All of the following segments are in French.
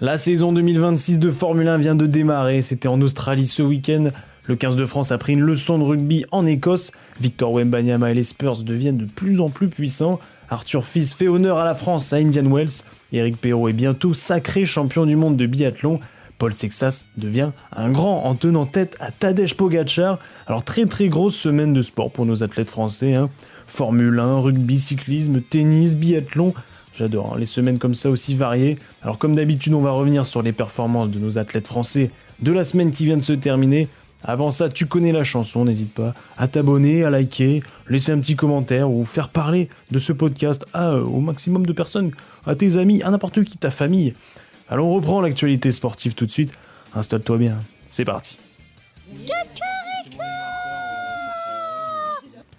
La saison 2026 de Formule 1 vient de démarrer, c'était en Australie ce week-end. Le 15 de France a pris une leçon de rugby en Écosse. Victor Wembanyama et les Spurs deviennent de plus en plus puissants. Arthur Fils fait honneur à la France à Indian Wells. Éric Perrault est bientôt sacré champion du monde de biathlon. Paul Sexas devient un grand en tenant tête à Tadej Pogacar. Alors très grosse semaine de sport pour nos athlètes français. Formule 1, rugby, cyclisme, tennis, biathlon. J'adore, les semaines comme ça aussi variées. Alors comme d'habitude, on va revenir sur les performances de nos athlètes français de la semaine qui vient de se terminer. Avant ça, tu connais la chanson, n'hésite pas à t'abonner, à liker, laisser un petit commentaire ou faire parler de ce podcast au maximum de personnes, à tes amis, à n'importe qui, ta famille. Alors on reprend l'actualité sportive tout de suite. Installe-toi bien, c'est parti.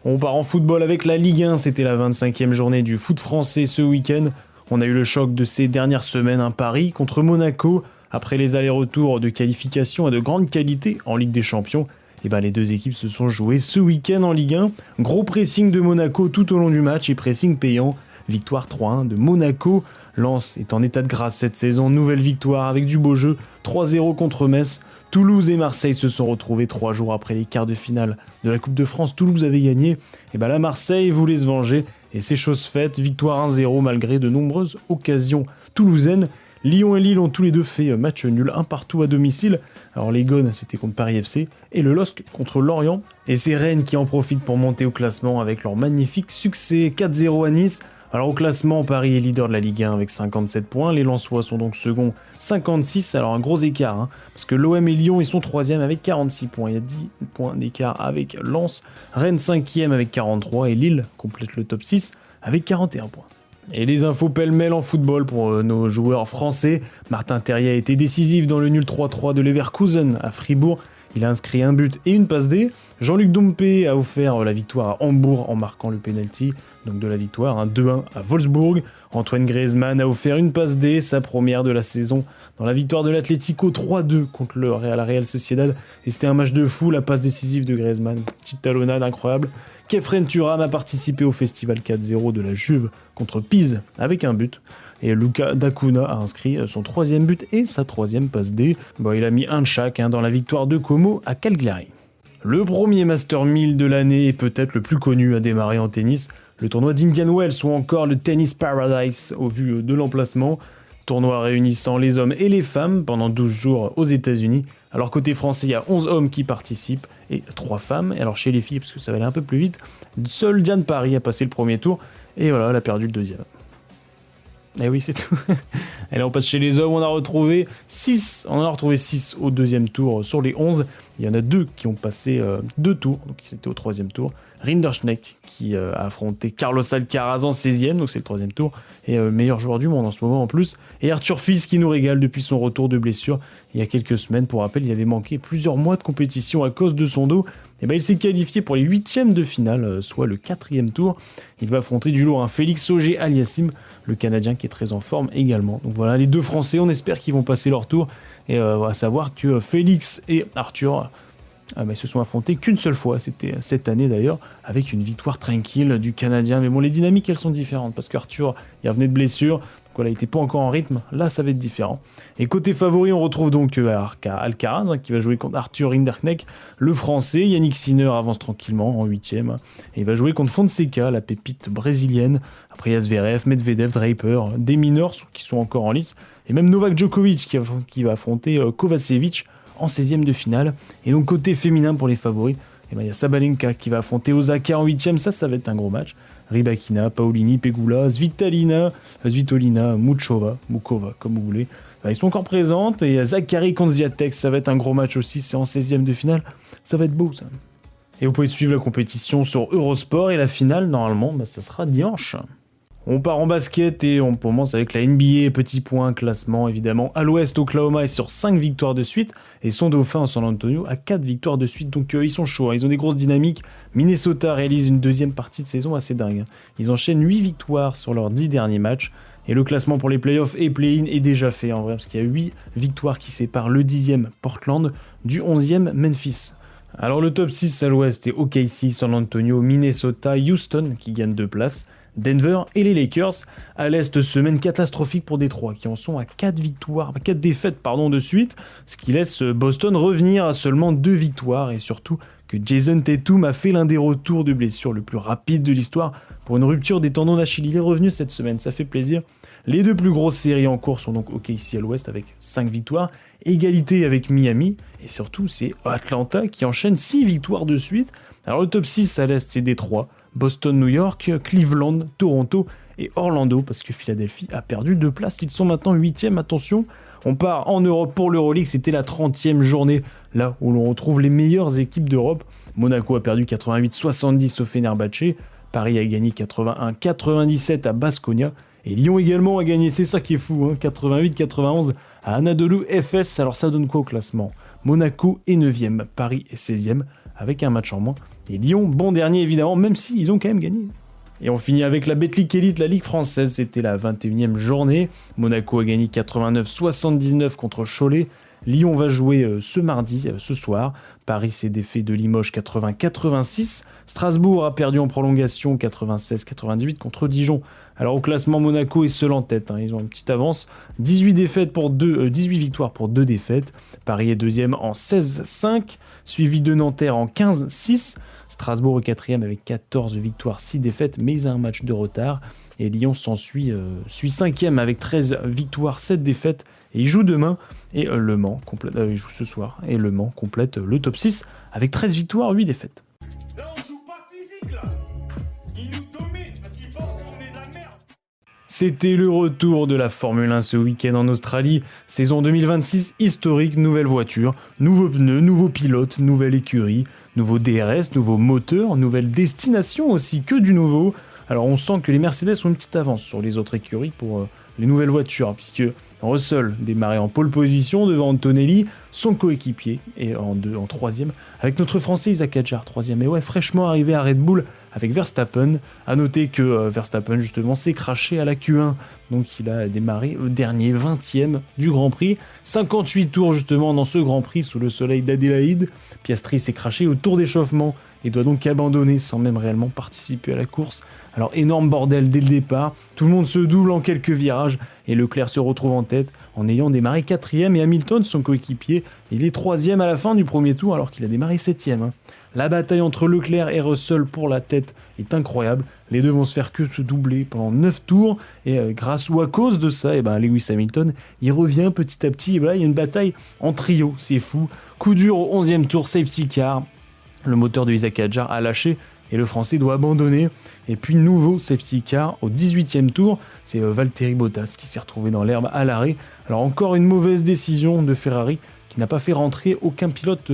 On part en football avec la Ligue 1, c'était la 25e journée du foot français ce week-end. On a eu le choc de ces dernières semaines, Paris contre Monaco. Après les allers-retours de qualification à de grande qualité en Ligue des Champions, les deux équipes se sont jouées ce week-end en Ligue 1. Gros pressing de Monaco tout au long du match et pressing payant. Victoire 3-1 de Monaco. Lens est en état de grâce cette saison, nouvelle victoire avec du beau jeu, 3-0 contre Metz. Toulouse et Marseille se sont retrouvés 3 jours après les quarts de finale de la Coupe de France. Toulouse avait gagné, la Marseille voulait se venger et c'est chose faite, victoire 1-0 malgré de nombreuses occasions toulousaines. Lyon et Lille ont tous les deux fait match nul, un partout à domicile. Alors les Gones c'était contre Paris FC et le LOSC contre Lorient. Et c'est Rennes qui en profite pour monter au classement avec leur magnifique succès 4-0 à Nice. Alors au classement, Paris est leader de la Ligue 1 avec 57 points, les Lensois sont donc seconds 56, alors un gros écart, parce que l'OM et Lyon ils sont 3e avec 46 points, il y a 10 points d'écart avec Lens, Rennes 5e avec 43 et Lille complète le top 6 avec 41 points. Et les infos pêle-mêle en football pour nos joueurs français, Martin Terrier a été décisif dans le nul 3-3 de Leverkusen à Fribourg. Il a inscrit un but et une passe D. Jean-Luc Dompé a offert la victoire à Hambourg en marquant le penalty donc de la victoire, 2-1 à Wolfsburg. Antoine Griezmann a offert une passe D, sa première de la saison, dans la victoire de l'Atlético 3-2 contre le Real Sociedad. Et c'était un match de fou, la passe décisive de Griezmann, petite talonnade incroyable. Kefren Thuram a participé au festival 4-0 de la Juve contre Pise avec un but. Et Luka Dacuna a inscrit son 3e but et sa 3e passe D. Il a mis un de chaque dans la victoire de Como à Cagliari. Le premier Master 1000 de l'année est peut-être le plus connu à démarrer en tennis. Le tournoi d'Indian Wells ou encore le Tennis Paradise au vu de l'emplacement. Tournoi réunissant les hommes et les femmes pendant 12 jours aux États-Unis. Alors côté français, il y a 11 hommes qui participent et 3 femmes. Et alors chez les filles, parce que ça va aller un peu plus vite, seule Diane Paris a passé le premier tour et voilà, elle a perdu le deuxième. Et oui, c'est tout. Et là, on passe chez les hommes, on en a retrouvé 6 au deuxième tour sur les 11. Il y en a 2 qui ont passé 2 tours, donc c'était au 3e tour. Rinderknecht qui a affronté Carlos Alcaraz en 16e, donc c'est le 3e tour, et meilleur joueur du monde en ce moment en plus. Et Arthur Fils qui nous régale depuis son retour de blessure il y a quelques semaines. Pour rappel, il avait manqué plusieurs mois de compétition à cause de son dos. Il s'est qualifié pour les 8e de finale, soit le 4e tour. Il va affronter du lourd un Félix Auger-Aliassime, le Canadien qui est très en forme également. Donc voilà, les 2 Français, on espère qu'ils vont passer leur tour. Et à savoir que Félix et Arthur ils se sont affrontés qu'une seule fois, c'était cette année d'ailleurs, avec une victoire tranquille du Canadien. Mais bon, les dynamiques, elles sont différentes, parce qu'Arthur, il revenait de blessure, donc voilà, il n'était pas encore en rythme, là ça va être différent. Et côté favori, on retrouve donc Alcaraz, qui va jouer contre Arthur Rinderknecht, le Français. Yannick Sinner avance tranquillement en 8e, et il va jouer contre Fonseca, la pépite brésilienne. Après, il y a Zverev, Medvedev, Draper, des mineurs qui sont encore en lice, et même Novak Djokovic qui va affronter Kovacevic en 16e de finale. Et donc côté féminin pour les favoris, il y a Sabalenka qui va affronter Osaka en 8e, ça va être un gros match. Rybakina, Paolini, Pegula, Svitolina, Mukova, comme vous voulez. Ils sont encore présentes, et Zachary contre Swiatek, ça va être un gros match aussi, c'est en 16e de finale, ça va être beau ça. Et vous pouvez suivre la compétition sur Eurosport, et la finale, normalement, ça sera dimanche. On part en basket et on commence avec la NBA, petit point, classement évidemment. À l'ouest, Oklahoma est sur 5 victoires de suite et son dauphin San Antonio a 4 victoires de suite. Donc ils sont chauds, ils ont des grosses dynamiques. Minnesota réalise une deuxième partie de saison assez dingue. Ils enchaînent 8 victoires sur leurs 10 derniers matchs. Et le classement pour les playoffs et play-in est déjà fait en vrai, parce qu'il y a 8 victoires qui séparent le 10e Portland du 11e Memphis. Alors le top 6 à l'ouest est OKC, San Antonio, Minnesota, Houston qui gagnent 2 places. Denver et les Lakers. À l'Est, semaine catastrophique pour Détroit qui en sont à 4 défaites de suite, ce qui laisse Boston revenir à seulement 2 victoires et surtout que Jason Tatum a fait l'un des retours de blessure le plus rapide de l'histoire pour une rupture des tendons d'Achille. Il est revenu cette semaine, ça fait plaisir. Les 2 plus grosses séries en cours sont donc OKC à l'ouest avec 5 victoires, égalité avec Miami, et surtout c'est Atlanta qui enchaîne 6 victoires de suite. Alors le top 6 à l'est c'est Détroit, Boston, New York, Cleveland, Toronto et Orlando, parce que Philadelphie a perdu 2 places, ils sont maintenant 8e, attention. On part en Europe pour l'Euroleague, c'était la 30e journée, là où l'on retrouve les meilleures équipes d'Europe. Monaco a perdu 88-70 au Fenerbahçe, Paris a gagné 81-97 à Baskonia, et Lyon également a gagné, c'est ça qui est fou, 88-91 à Anadolu Efes. Alors ça donne quoi au classement ? Monaco est 9e, Paris est 16e, avec un match en moins. Et Lyon, bon dernier évidemment, même s'ils ont quand même gagné. Et on finit avec la Betclic Elite, la Ligue française, c'était la 21e journée. Monaco a gagné 89-79 contre Cholet. Lyon va jouer ce mardi, ce soir. Paris s'est défait de Limoges 80-86. Strasbourg a perdu en prolongation 96-98 contre Dijon. Alors au classement, Monaco est seul en tête, ils ont une petite avance. 18 victoires pour 2 défaites. Paris est deuxième en 16-5, suivi de Nanterre en 15-6. Strasbourg est quatrième avec 14 victoires, 6 défaites, mais il a un match de retard. Et Lyon suit 5e avec 13 victoires, 7 défaites. Et il joue demain, et Le Mans il joue ce soir, et Le Mans complète le top 6 avec 13 victoires, 8 défaites. Là, on joue pas physique, là. Ils nous dominent parce qu'ils pensent qu'on est de la merde. C'était le retour de la Formule 1 ce week-end en Australie. Saison 2026 historique, nouvelle voiture, nouveaux pneus, nouveaux pilotes, nouvelle écurie, nouveau DRS, nouveau moteur, nouvelle destination aussi, que du nouveau. Alors on sent que les Mercedes ont une petite avance sur les autres écuries pour les nouvelles voitures, puisque Russell démarrait en pole position devant Antonelli, son coéquipier, et en troisième, avec notre Français Isaac Hadjar, troisième. Et ouais, fraîchement arrivé à Red Bull avec Verstappen. À noter que Verstappen, justement, s'est craché à la Q1, donc il a démarré au dernier 20e du Grand Prix. 58 tours, justement, dans ce Grand Prix, sous le soleil d'Adélaïde. Piastri s'est craché au tour d'échauffement et doit donc abandonner sans même réellement participer à la course. Alors énorme bordel dès le départ, tout le monde se double en quelques virages et Leclerc se retrouve en tête en ayant démarré 4e et Hamilton, son coéquipier, il est 3e à la fin du premier tour alors qu'il a démarré 7e. La bataille entre Leclerc et Russell pour la tête est incroyable, les deux vont se faire que se doubler pendant 9 tours et grâce ou à cause de ça, Lewis Hamilton il revient petit à petit et là il y a une bataille en trio, c'est fou. Coup dur au 11e tour, safety car, le moteur de Isaac Hadjar a lâché et le Français doit abandonner. Et puis nouveau safety car au 18e tour, c'est Valtteri Bottas qui s'est retrouvé dans l'herbe à l'arrêt. Alors encore une mauvaise décision de Ferrari qui n'a pas fait rentrer aucun pilote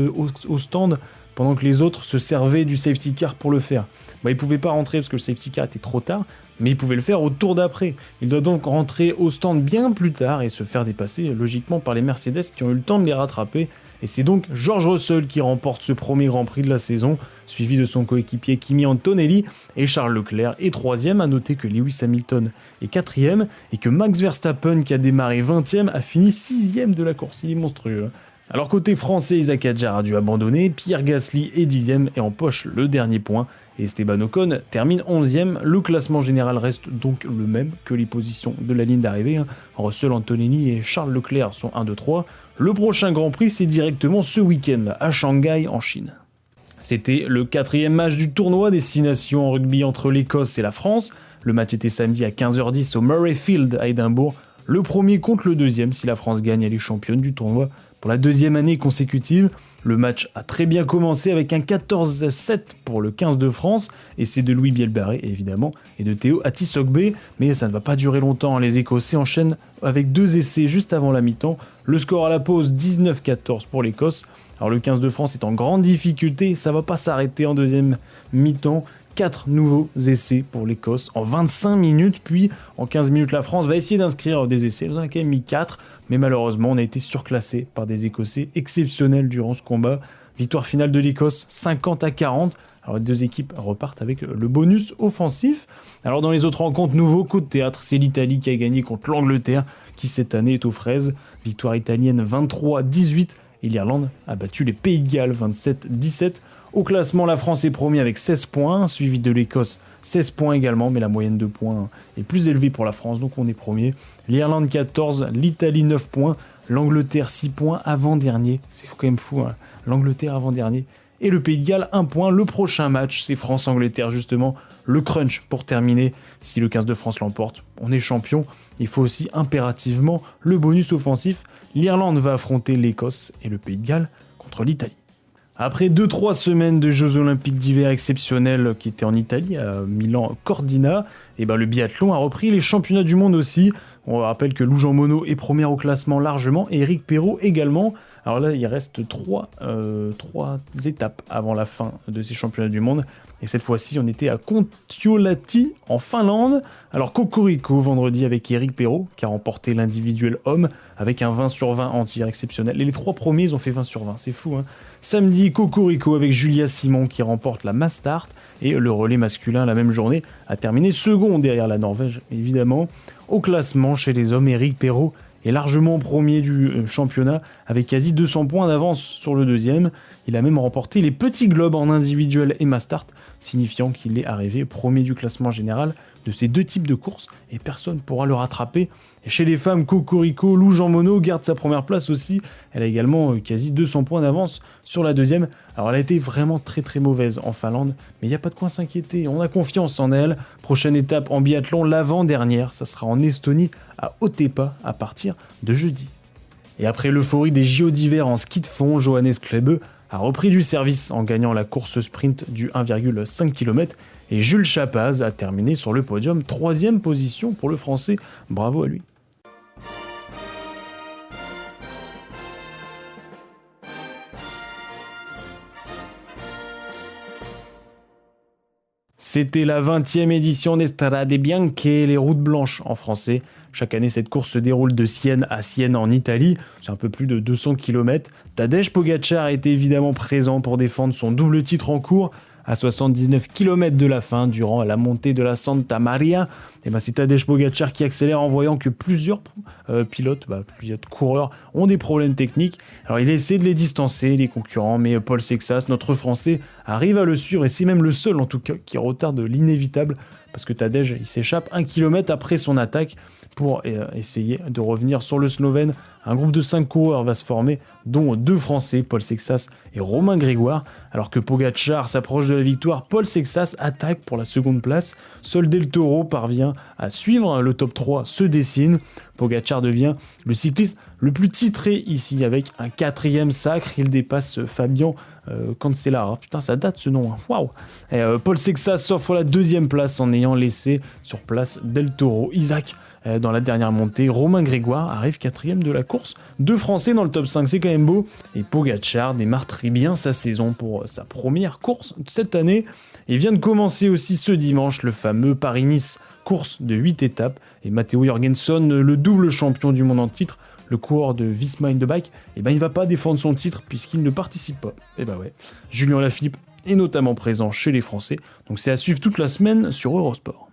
au stand pendant que les autres se servaient du safety car pour le faire. Il ne pouvait pas rentrer parce que le safety car était trop tard, mais il pouvait le faire au tour d'après. Il doit donc rentrer au stand bien plus tard et se faire dépasser logiquement par les Mercedes qui ont eu le temps de les rattraper. Et c'est donc George Russell qui remporte ce premier Grand Prix de la saison, suivi de son coéquipier Kimi Antonelli, et Charles Leclerc est 3e. À noter que Lewis Hamilton est 4e et que Max Verstappen, qui a démarré 20e, a fini 6e de la course. Il est monstrueux. Alors côté français, Isaac Hadjar a dû abandonner, Pierre Gasly est 10e et empoche le dernier point. Et Esteban Ocon termine 11e. Le classement général reste donc le même que les positions de la ligne d'arrivée. Russell, Antonelli et Charles Leclerc sont 1, 2, 3. Le prochain Grand Prix, c'est directement ce week-end à Shanghai, en Chine. C'était le 4e match du tournoi destination en rugby entre l'Écosse et la France. Le match était samedi à 15h10 au Murrayfield à Édimbourg. Le premier contre le deuxième. Si la France gagne, elle est championne du tournoi pour la 2e année consécutive. Le match a très bien commencé avec un 14-7 pour le 15 de France, et c'est de Louis Bielbarré évidemment, et de Théo Atisogbe, mais ça ne va pas durer longtemps, les Écossais enchaînent avec 2 essais juste avant la mi-temps, le score à la pause 19-14 pour l'Écosse. Alors le 15 de France est en grande difficulté, ça va pas s'arrêter en deuxième mi-temps, 4 nouveaux essais pour l'Écosse en 25 minutes, puis en 15 minutes la France va essayer d'inscrire des essais, elle en a quand même mis 4, mais malheureusement on a été surclassé par des Écossais exceptionnels durant ce combat. Victoire finale de l'Écosse 50-40, alors les deux équipes repartent avec le bonus offensif. Alors dans les autres rencontres, nouveau coup de théâtre, c'est l'Italie qui a gagné contre l'Angleterre, qui cette année est aux fraises, victoire italienne 23-18, et l'Irlande a battu les Pays de Galles 27-17. Au classement, la France est premier avec 16 points, suivi de l'Écosse 16 points également, mais la moyenne de points est plus élevée pour la France, donc on est premier. L'Irlande 14, l'Italie 9 points, l'Angleterre 6 points, avant-dernier, c'est quand même fou, hein. L'Angleterre avant-dernier. Et le Pays de Galles 1 point. Le prochain match, c'est France-Angleterre justement, le crunch pour terminer. Si le 15 de France l'emporte, on est champion. Il faut aussi impérativement le bonus offensif. L'Irlande va affronter l'Écosse et le Pays de Galles contre l'Italie. Après 2-3 semaines de Jeux Olympiques d'hiver exceptionnels qui étaient en Italie, à Milan Cortina, et le biathlon a repris, les championnats du monde aussi. On rappelle que Lou Jean Monod est premier au classement largement et Éric Perrault également. Alors là, il reste 3 étapes avant la fin de ces championnats du monde. Et cette fois-ci, on était à Kontiolahti, en Finlande. Alors Cocorico, vendredi, avec Éric Perrault, qui a remporté l'individuel homme, avec un 20 sur 20 en tir exceptionnel. Et les 3 premiers, ils ont fait 20 sur 20, c'est fou, hein. Samedi, Cocorico, avec Julia Simon, qui remporte la mass start. Et le relais masculin, la même journée, a terminé second derrière la Norvège, évidemment. Au classement, chez les hommes, Éric Perrault est largement premier du championnat, avec quasi 200 points d'avance sur le deuxième. Il a même remporté les petits globes en individuel et mass start, signifiant qu'il est arrivé premier du classement général de ces deux types de courses, et personne ne pourra le rattraper. Et chez les femmes, Cocorico, Lou Jean Monod garde sa première place aussi. Elle a également quasi 200 points d'avance sur la deuxième. Alors elle a été vraiment très très mauvaise en Finlande, mais il n'y a pas de quoi s'inquiéter, on a confiance en elle. Prochaine étape en biathlon, l'avant-dernière, ça sera en Estonie, à Otepää, à partir de jeudi. Et après l'euphorie des JO d'hiver en ski de fond, Johannes Klebe a repris du service en gagnant la course sprint du 1,5 km, et Jules Chapaz a terminé sur le podium, 3e position pour le Français, bravo à lui. C'était la 20e édition des Strade Bianche, les routes blanches en français. Chaque année, cette course se déroule de Sienne à Sienne en Italie. C'est un peu plus de 200 km. Tadej Pogačar a été évidemment présent pour défendre son double titre en cours. À 79 km de la fin, durant la montée de la Santa Maria, c'est Tadej Pogačar qui accélère en voyant que plusieurs pilotes, plusieurs coureurs ont des problèmes techniques. Alors il essaie de les distancer, les concurrents, mais Paul Sexas, notre Français, arrive à le suivre, et c'est même le seul en tout cas qui retarde l'inévitable, parce que Tadej il s'échappe 1 km après son attaque pour essayer de revenir sur le Slovène. Un groupe de 5 coureurs va se former, dont 2 Français, Paul Sexas et Romain Grégoire. Alors que Pogačar s'approche de la victoire, Paul Sexas attaque pour la seconde place. Seul Del Toro parvient à suivre, le top 3 se dessine. Pogačar devient le cycliste le plus titré ici, avec un 4e sacre. Il dépasse Fabian Cancellara. Putain, ça date ce nom, hein. Waouh. Paul Sexas s'offre la 2e place en ayant laissé sur place Del Toro. Isaac dans la dernière montée, Romain Grégoire arrive 4e de la course. 2 Français dans le top 5, c'est quand même beau. Et Pogačar démarre très bien sa saison pour sa première course cette année. Et vient de commencer aussi ce dimanche le fameux Paris-Nice, course de 8 étapes. Et Matteo Jorgensen, le double champion du monde en titre, le coureur de Visma Bike, il va pas défendre son titre puisqu'il ne participe pas. Ouais. Julien Lafilippe est notamment présent chez les Français, donc c'est à suivre toute la semaine sur Eurosport.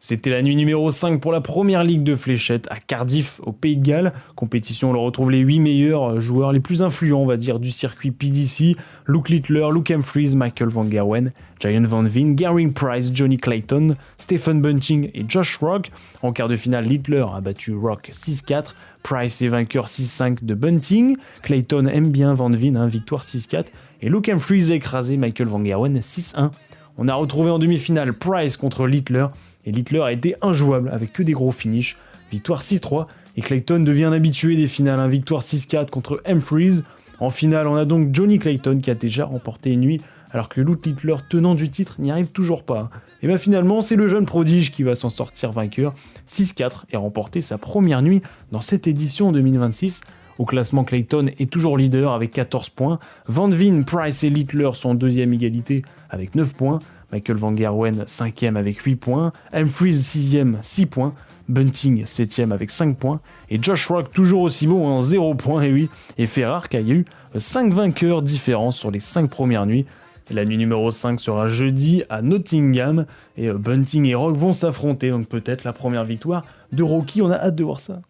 C'était la nuit numéro 5 pour la première ligue de fléchettes à Cardiff, au Pays de Galles. Compétition, on le retrouve les 8 meilleurs joueurs les plus influents, on va dire, du circuit PDC. Luke Littler, Luke Humphries, Michael Van Gerwen, Giant Van Veen, Gary Price, Johnny Clayton, Stephen Bunting et Josh Rock. En quart de finale, Littler a battu Rock 6-4. Price est vainqueur 6-5 de Bunting. Clayton aime bien Van Veen, victoire 6-4. Et Luke Humphries a écrasé Michael Van Gerwen 6-1. On a retrouvé en demi-finale Price contre Littler. Et Littler a été injouable avec que des gros finishes. Victoire 6-3. Et Clayton devient un habitué des finales. Victoire 6-4 contre Humphries. En finale, on a donc Johnny Clayton qui a déjà remporté une nuit, alors que Luke Littler, tenant du titre, n'y arrive toujours pas. Et finalement, c'est le jeune prodige qui va s'en sortir vainqueur 6-4 et remporter sa première nuit dans cette édition 2026. Au classement, Clayton est toujours leader avec 14 points. Van Veen, Price et Littler sont deuxième égalité avec 9 points. Michael Van Gerwen 5e avec 8 points, Humphries 6e 6 points, Bunting 7e avec 5 points, et Josh Rock toujours aussi bon en 0 points, et oui, et fait rare qu'il y a eu 5 vainqueurs différents sur les 5 premières nuits. Et la nuit numéro 5 sera jeudi à Nottingham, et Bunting et Rock vont s'affronter, donc peut-être la première victoire de Rocky, on a hâte de voir ça.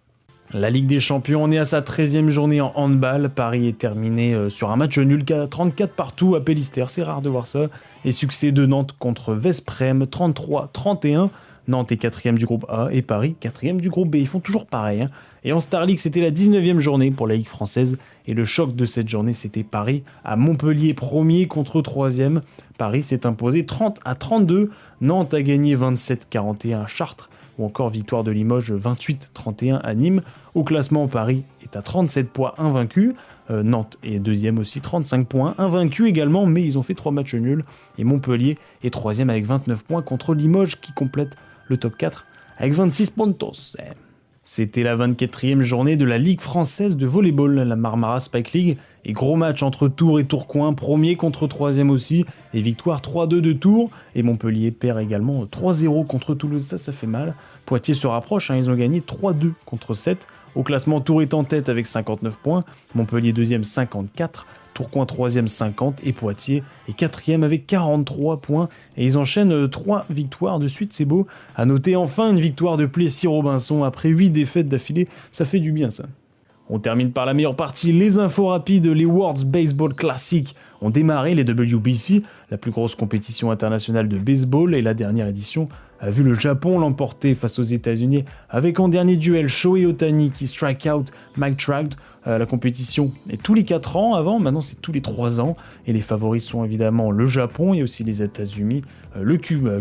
La Ligue des Champions, on est à sa 13e journée en handball. Paris est terminé sur un match nul 34 partout à Pélistère, c'est rare de voir ça. Et succès de Nantes contre Veszprém, 33-31. Nantes est 4e du groupe A et Paris 4e du groupe B. Ils font toujours pareil. Et en Star League, c'était la 19e journée pour la Ligue française. Et le choc de cette journée, c'était Paris à Montpellier, 1er contre 3e. Paris s'est imposé 30-32. Nantes a gagné 27-41 à Chartres. Ou encore victoire de Limoges 28-31 à Nîmes. Au classement, Paris est à 37 points invaincus. Nantes est 2e aussi, 35 points, invaincus également, mais ils ont fait 3 matchs nuls. Et Montpellier est 3e avec 29 points contre Limoges qui complète le top 4 avec 26 puntos. C'était la 24e journée de la Ligue française de volleyball, la Marmara Spike League. Et gros match entre Tours et Tourcoing, 1er contre 3e aussi. Et victoire 3-2 de Tours. Et Montpellier perd également 3-0 contre Toulouse, ça fait mal. Poitiers se rapproche, ils ont gagné 3-2 contre 7. Au classement, Tours est en tête avec 59 points. Montpellier 2e, 54. Tourcoing 3e, 50. Et Poitiers est 4e avec 43 points. Et ils enchaînent 3 victoires de suite, c'est beau. À noter enfin une victoire de Plessis-Robinson après 8 défaites d'affilée. Ça fait du bien, ça. On termine par la meilleure partie, les infos rapides. Les World Baseball Classic ont démarré, les WBC, la plus grosse compétition internationale de baseball, et la dernière édition a vu le Japon l'emporter face aux États-Unis avec en dernier duel Shohei Ohtani qui strike out Mike Trout. La compétition est tous les 4 ans avant, maintenant c'est tous les 3 ans, et les favoris sont évidemment le Japon et aussi les États-Unis, le Cuba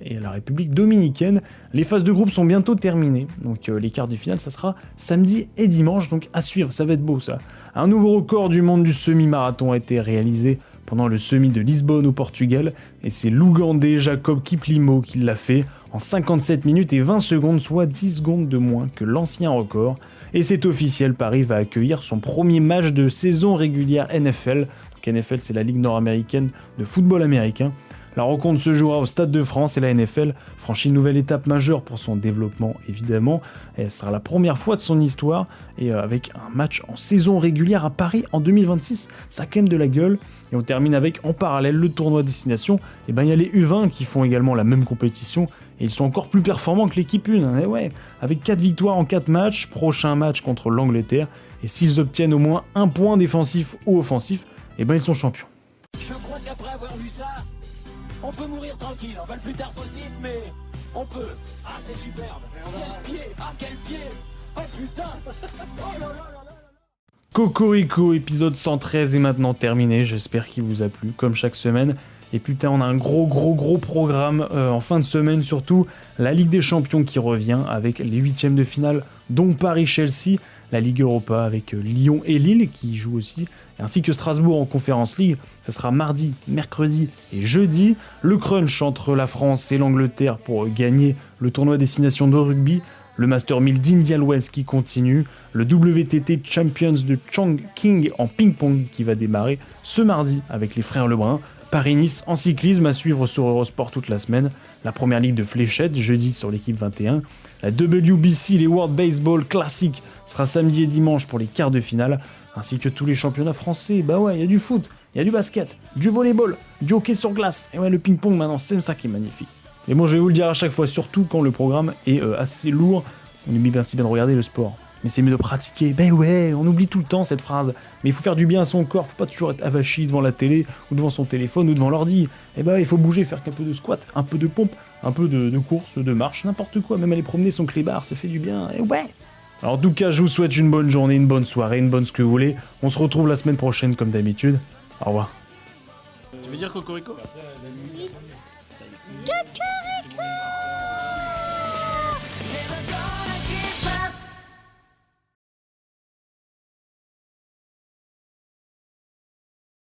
et la République dominicaine. Les phases de groupe sont bientôt terminées, donc les quarts de finale ça sera samedi et dimanche, donc à suivre, ça va être beau ça. Un nouveau record du monde du semi-marathon a été réalisé pendant le semi de Lisbonne au Portugal, et c'est l'Ougandais Jacob Kiplimo qui l'a fait en 57 minutes et 20 secondes, soit 10 secondes de moins que l'ancien record. Et c'est officiel, Paris va accueillir son premier match de saison régulière NFL. Donc NFL, c'est la Ligue nord-américaine de football américain. La rencontre se jouera au Stade de France et la NFL franchit une nouvelle étape majeure pour son développement, évidemment. Et ce sera la première fois de son histoire, et avec un match en saison régulière à Paris en 2026, ça a quand même de la gueule. Et on termine avec, en parallèle, le tournoi destination. Et ben il y a les U20 qui font également la même compétition, et ils sont encore plus performants que l'équipe 1. Et ouais, avec 4 victoires en 4 matchs, prochain match contre l'Angleterre, et s'ils obtiennent au moins un point défensif ou offensif, et ben ils sont champions. Je crois qu'après avoir vu ça, on peut mourir tranquille, enfin le plus tard possible, mais on peut. Ah, c'est superbe. Quel pied, ah quel pied. Oh putain. Oh là là là là. Cocorico, épisode 113 est maintenant terminé, j'espère qu'il vous a plu, comme chaque semaine. Et putain, on a un gros programme en fin de semaine, surtout la Ligue des Champions qui revient avec les 8e de finale, dont Paris-Chelsea, la Ligue Europa avec Lyon et Lille qui jouent aussi, ainsi que Strasbourg en Conference League. Ça sera mardi, mercredi et jeudi. Le crunch entre la France et l'Angleterre pour gagner le tournoi destination de rugby. Le Master 1000 d'Indian Wells qui continue. Le WTT Champions de Chongqing en ping-pong qui va démarrer ce mardi avec les frères Lebrun. Paris-Nice en cyclisme à suivre sur Eurosport toute la semaine. La première ligue de fléchettes jeudi sur l'équipe 21. La WBC, les World Baseball Classic, sera samedi et dimanche pour les quarts de finale, ainsi que tous les championnats français. Bah ouais, il y a du foot, il y a du basket, du volleyball, du hockey sur glace, et ouais, le ping-pong maintenant, c'est ça qui est magnifique. Mais bon, je vais vous le dire à chaque fois, surtout quand le programme est assez lourd, on oublie bien si bien de regarder le sport. Mais c'est mieux de pratiquer. Ben ouais, on oublie tout le temps cette phrase. Mais il faut faire du bien à son corps, faut pas toujours être avachi devant la télé, ou devant son téléphone, ou devant l'ordi. Et ben il faut bouger, faire un peu de squat, un peu de pompe, un peu de course, de marche, n'importe quoi. Même aller promener son clébard, ça fait du bien. Et ouais. Alors en tout cas, je vous souhaite une bonne journée, une bonne soirée, une bonne ce que vous voulez. On se retrouve la semaine prochaine comme d'habitude. Au revoir. Tu veux dire Cocorico ? Cocorico.